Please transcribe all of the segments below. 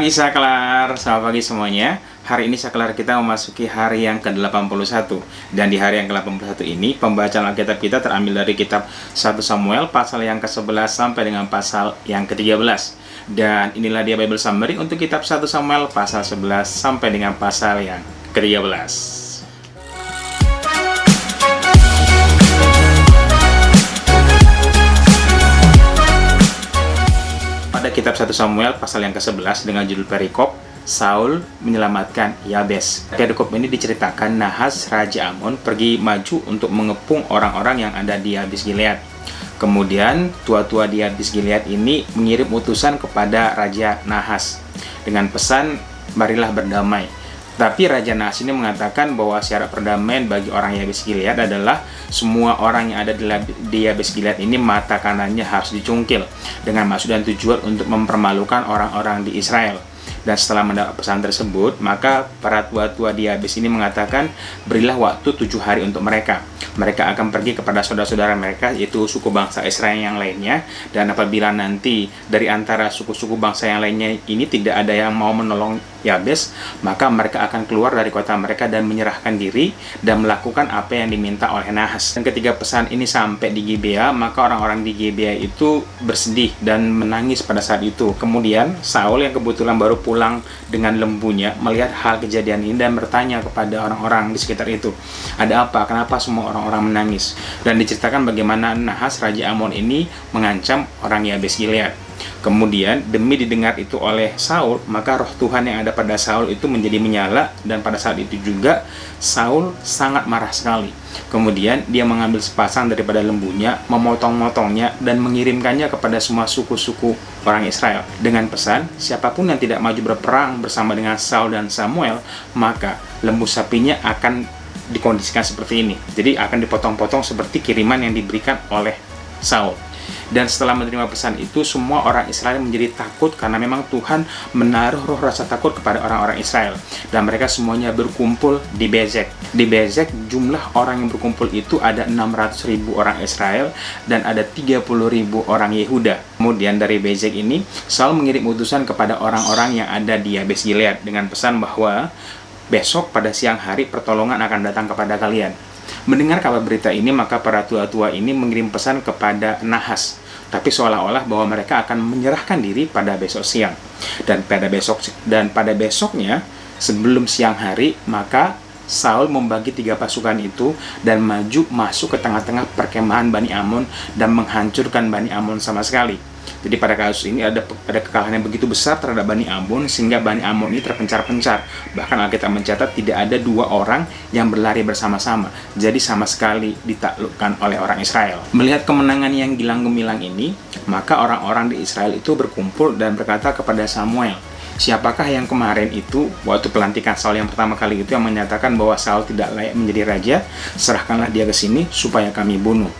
pagi Saklar, selamat pagi semuanya. Hari ini Saklar kita memasuki hari yang ke-81. Dan di hari yang ke-81 ini, pembacaan Alkitab kita terambil dari kitab 1 Samuel pasal yang ke-11 sampai dengan pasal yang ke-13. Dan inilah dia Bible Summary untuk kitab 1 Samuel pasal 11 sampai dengan pasal yang ke-13. Pada kitab 1 Samuel pasal yang ke-11 dengan judul perikop Saul menyelamatkan Yabes. Perikop ini diceritakan Nahas Raja Amon pergi maju untuk mengepung orang-orang yang ada di Yabes Gilead. Kemudian tua-tua di Yabes Gilead ini mengirim utusan kepada Raja Nahas dengan pesan, marilah berdamai. Tapi Raja Nahas ini mengatakan bahwa syarat perdamaian bagi orang Yabes Gilead adalah semua orang yang ada di Yabes Gilead ini mata kanannya harus dicungkil dengan maksud dan tujuan untuk mempermalukan orang-orang di Israel. Dan setelah mendapat pesan tersebut, maka para tua-tua di Yabes ini mengatakan, berilah waktu 7 hari untuk mereka. Mereka akan pergi kepada saudara-saudara mereka, yaitu suku bangsa Israel yang lainnya. Dan apabila nanti dari antara suku-suku bangsa yang lainnya ini tidak ada yang mau menolong Yabes, maka mereka akan keluar dari kota mereka dan menyerahkan diri dan melakukan apa yang diminta oleh Nahas. Dan ketika pesan ini sampai di Gibea, maka orang-orang di Gibea itu bersedih dan menangis pada saat itu. Kemudian Saul yang kebetulan baru pulang dengan lembunya melihat hal kejadian ini dan bertanya kepada orang-orang di sekitar itu, ada apa? Kenapa semua orang-orang menangis? Dan diceritakan bagaimana Nahas Raja Amon ini mengancam orang Yabes Gilead. Kemudian demi didengar itu oleh Saul, maka roh Tuhan yang ada pada Saul itu menjadi menyala, dan pada saat itu juga Saul sangat marah sekali. Kemudian dia mengambil sepasang daripada lembunya, memotong-motongnya dan mengirimkannya kepada semua suku-suku orang Israel dengan pesan, siapapun yang tidak maju berperang bersama dengan Saul dan Samuel, maka lembu sapinya akan dikondisikan seperti ini. Jadi akan dipotong-potong seperti kiriman yang diberikan oleh Saul. Dan setelah menerima pesan itu, semua orang Israel menjadi takut karena memang Tuhan menaruh roh rasa takut kepada orang-orang Israel. Dan mereka semuanya berkumpul di Bezek. Di Bezek jumlah orang yang berkumpul itu ada 600.000 orang Israel dan ada 30.000 orang Yehuda. Kemudian dari Bezek ini, Saul mengirim utusan kepada orang-orang yang ada di Yabes Gilead dengan pesan bahwa besok pada siang hari pertolongan akan datang kepada kalian. Mendengar kabar berita ini, maka para tua-tua ini mengirim pesan kepada Nahas, tapi seolah-olah bahwa mereka akan menyerahkan diri pada besok siang. Dan pada besoknya, sebelum siang hari, maka Saul membagi 3 pasukan itu dan maju masuk ke tengah-tengah perkemahan Bani Amon dan menghancurkan Bani Amon sama sekali. Jadi pada kasus ini ada kekalahan yang begitu besar terhadap Bani Amon sehingga Bani Amon ini terpencar-pencar. Bahkan Alkitab mencatat tidak ada 2 orang yang berlari bersama-sama. Jadi sama sekali ditaklukkan oleh orang Israel. Melihat kemenangan yang gilang gemilang ini, maka orang-orang di Israel itu berkumpul dan berkata kepada Samuel, siapakah yang kemarin itu waktu pelantikan Saul yang pertama kali itu yang menyatakan bahwa Saul tidak layak menjadi raja? Serahkanlah dia ke sini supaya kami bunuh.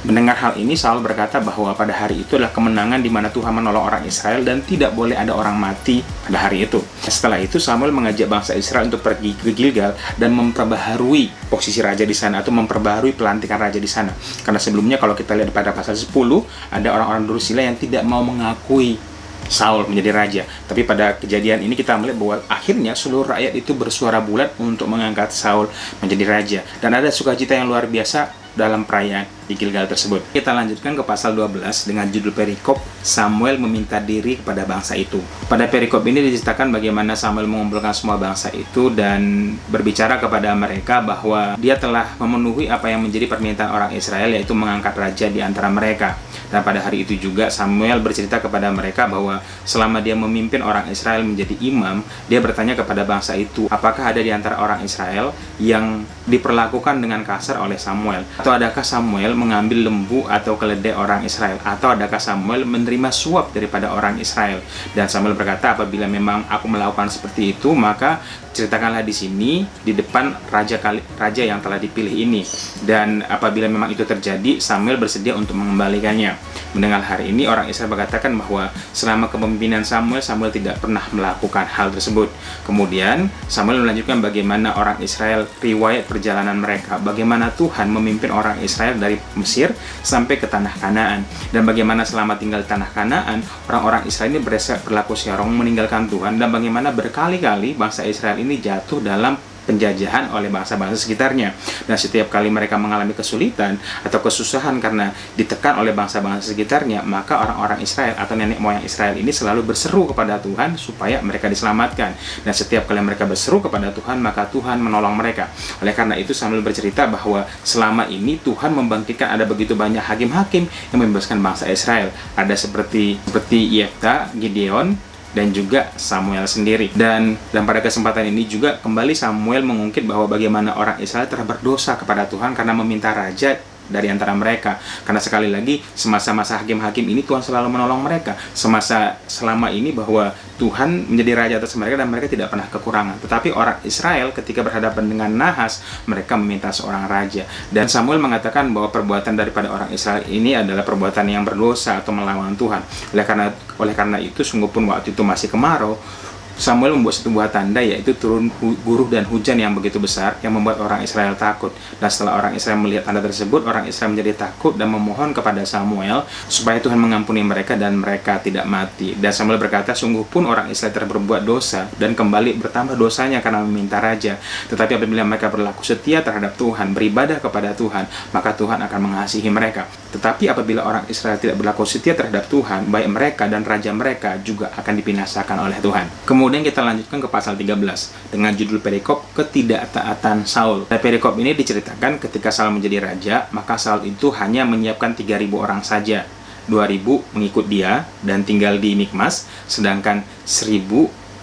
Mendengar hal ini, Saul berkata bahwa pada hari itu adalah kemenangan di mana Tuhan menolong orang Israel dan tidak boleh ada orang mati pada hari itu. Setelah itu Samuel mengajak bangsa Israel untuk pergi ke Gilgal dan memperbaharui posisi raja di sana atau memperbaharui pelantikan raja di sana. Karena sebelumnya kalau kita lihat pada pasal 10, ada orang-orang Drusilla yang tidak mau mengakui Saul menjadi raja. Tapi pada kejadian ini kita melihat bahwa akhirnya seluruh rakyat itu bersuara bulat untuk mengangkat Saul menjadi raja. Dan ada sukacita yang luar biasa dalam perayaan di Gilgal tersebut. Kita lanjutkan ke pasal 12 dengan judul perikop Samuel meminta diri kepada bangsa itu. Pada perikop ini diceritakan bagaimana Samuel mengumpulkan semua bangsa itu dan berbicara kepada mereka bahwa dia telah memenuhi apa yang menjadi permintaan orang Israel, yaitu mengangkat raja di antara mereka. Dan pada hari itu juga Samuel bercerita kepada mereka bahwa selama dia memimpin orang Israel menjadi imam, dia bertanya kepada bangsa itu, apakah ada di antara orang Israel yang diperlakukan dengan kasar oleh Samuel? Atau adakah Samuel mengambil lembu atau keledai orang Israel? Atau adakah Samuel menerima suap daripada orang Israel? Dan Samuel berkata, apabila memang aku melakukan seperti itu, maka ceritakanlah di sini di depan raja yang telah dipilih ini. Dan apabila memang itu terjadi, Samuel bersedia untuk mengembalikannya. Mendengar hari ini, orang Israel berkatakan bahwa selama kepemimpinan Samuel tidak pernah melakukan hal tersebut. Kemudian Samuel melanjutkan bagaimana orang Israel, riwayat perjalanan mereka, bagaimana Tuhan memimpin orang Israel dari Mesir sampai ke tanah Kanaan, dan bagaimana selama tinggal di tanah Kanaan, orang-orang Israel ini berlaku serong meninggalkan Tuhan, dan bagaimana berkali-kali bangsa Israel ini jatuh dalam penjajahan oleh bangsa-bangsa sekitarnya. Dan setiap kali mereka mengalami kesulitan atau kesusahan karena ditekan oleh bangsa-bangsa sekitarnya, maka orang-orang Israel atau nenek moyang Israel ini selalu berseru kepada Tuhan supaya mereka diselamatkan. Dan setiap kali mereka berseru kepada Tuhan, maka Tuhan menolong mereka. Oleh karena itu Samuel bercerita bahwa selama ini Tuhan membangkitkan ada begitu banyak hakim-hakim yang membebaskan bangsa Israel. Ada seperti Yefta, Gideon, dan juga Samuel sendiri. Dan pada kesempatan ini juga kembali Samuel mengungkit bahwa bagaimana orang Israel telah berdosa kepada Tuhan karena meminta raja dari antara mereka. Karena sekali lagi, semasa-masa hakim-hakim ini Tuhan selalu menolong mereka. Selama ini bahwa Tuhan menjadi raja atas mereka dan mereka tidak pernah kekurangan. Tetapi orang Israel ketika berhadapan dengan Nahas, mereka meminta seorang raja. Dan Samuel mengatakan bahwa perbuatan daripada orang Israel ini adalah perbuatan yang berdosa atau melawan Tuhan. Oleh karena itu, sungguh pun waktu itu masih kemarau, Samuel membuat satu buah tanda, yaitu turun guruh dan hujan yang begitu besar yang membuat orang Israel takut. Dan setelah orang Israel melihat tanda tersebut, orang Israel menjadi takut dan memohon kepada Samuel supaya Tuhan mengampuni mereka dan mereka tidak mati. Dan Samuel berkata, sungguh pun orang Israel telah berbuat dosa dan kembali bertambah dosanya karena meminta raja. Tetapi apabila mereka berlaku setia terhadap Tuhan, beribadah kepada Tuhan, maka Tuhan akan mengasihi mereka. Tetapi apabila orang Israel tidak berlaku setia terhadap Tuhan, baik mereka dan raja mereka juga akan dibinasakan oleh Tuhan. Kemudian kita lanjutkan ke pasal 13 dengan judul perikop ketidaktaatan Saul. Pada perikop ini diceritakan ketika Saul menjadi raja, maka Saul itu hanya menyiapkan 3.000 orang saja. 2.000 mengikut dia dan tinggal di Mikmas, sedangkan 1.000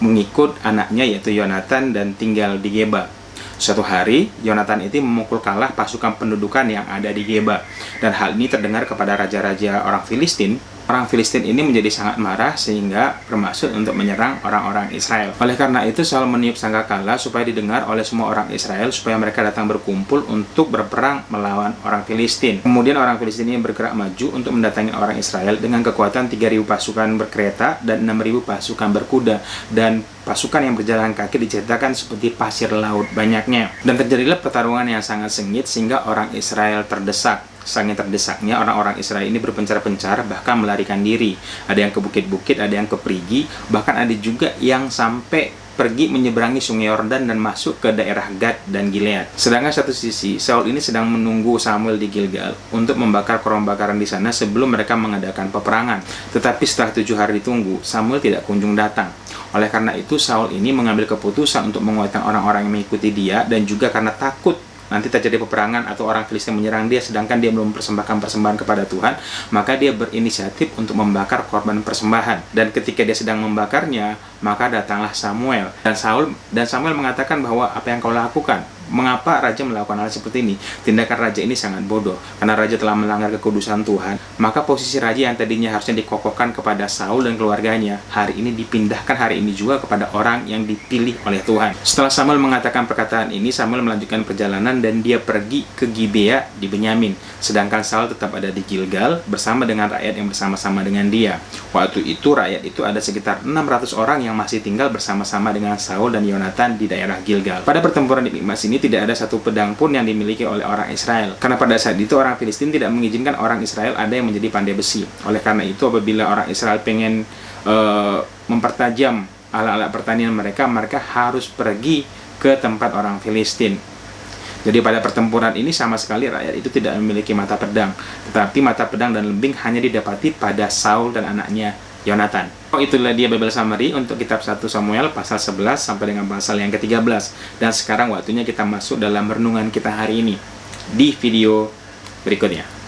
mengikut anaknya yaitu Yonatan dan tinggal di Geba. Suatu hari, Yonatan itu memukul kalah pasukan pendudukan yang ada di Geba. Dan hal ini terdengar kepada raja-raja orang Filistin. Orang Filistin ini menjadi sangat marah sehingga bermaksud untuk menyerang orang-orang Israel. Oleh karena itu, Saul meniup sangkakala supaya didengar oleh semua orang Israel supaya mereka datang berkumpul untuk berperang melawan orang Filistin. Kemudian orang Filistin ini bergerak maju untuk mendatangi orang Israel dengan kekuatan 3.000 pasukan berkereta dan 6.000 pasukan berkuda, dan pasukan yang berjalan kaki diceritakan seperti pasir laut banyaknya. Dan terjadilah pertarungan yang sangat sengit sehingga orang Israel terdesak. Saking terdesaknya, orang-orang Israel ini berpencar-pencar, bahkan melarikan diri. Ada yang ke bukit-bukit, ada yang ke perigi, bahkan ada juga yang sampai pergi menyeberangi sungai Yordan dan masuk ke daerah Gad dan Gilead. Sedangkan satu sisi, Saul ini sedang menunggu Samuel di Gilgal untuk membakar korban bakaran di sana sebelum mereka mengadakan peperangan. Tetapi setelah 7 hari ditunggu, Samuel tidak kunjung datang. Oleh karena itu, Saul ini mengambil keputusan untuk menguatkan orang-orang yang mengikuti dia, dan juga karena takut nanti terjadi peperangan atau orang Filistin menyerang dia sedangkan dia belum mempersembahkan persembahan kepada Tuhan, maka dia berinisiatif untuk membakar korban persembahan. Dan ketika dia sedang membakarnya, maka datanglah Samuel. Dan Samuel mengatakan bahwa apa yang kau lakukan? Mengapa raja melakukan hal seperti ini? Tindakan raja ini sangat bodoh, karena raja telah melanggar kekudusan Tuhan. Maka posisi raja yang tadinya harusnya dikokohkan kepada Saul dan keluarganya, hari ini dipindahkan hari ini juga kepada orang yang dipilih oleh Tuhan. Setelah Samuel mengatakan perkataan ini, Samuel melanjutkan perjalanan dan dia pergi ke Gibea di Benyamin. Sedangkan Saul tetap ada di Gilgal bersama dengan rakyat yang bersama-sama dengan dia. Waktu itu rakyat itu ada sekitar 600 orang yang masih tinggal bersama-sama dengan Saul dan Yonatan di daerah Gilgal. Pada pertempuran di Mikmas ini tidak ada satu pedang pun yang dimiliki oleh orang Israel, karena pada saat itu orang Filistin tidak mengizinkan orang Israel ada yang menjadi pandai besi. Oleh karena itu, apabila orang Israel pengen mempertajam alat-alat pertanian mereka harus pergi ke tempat orang Filistin. Jadi pada pertempuran ini sama sekali rakyat itu tidak memiliki mata pedang, tetapi mata pedang dan lembing hanya didapati pada Saul dan anaknya Yonatan. Itulah dia Bible Summary untuk kitab 1 Samuel pasal 11 sampai dengan pasal yang ke-13. Dan sekarang waktunya kita masuk dalam renungan kita hari ini di video berikutnya.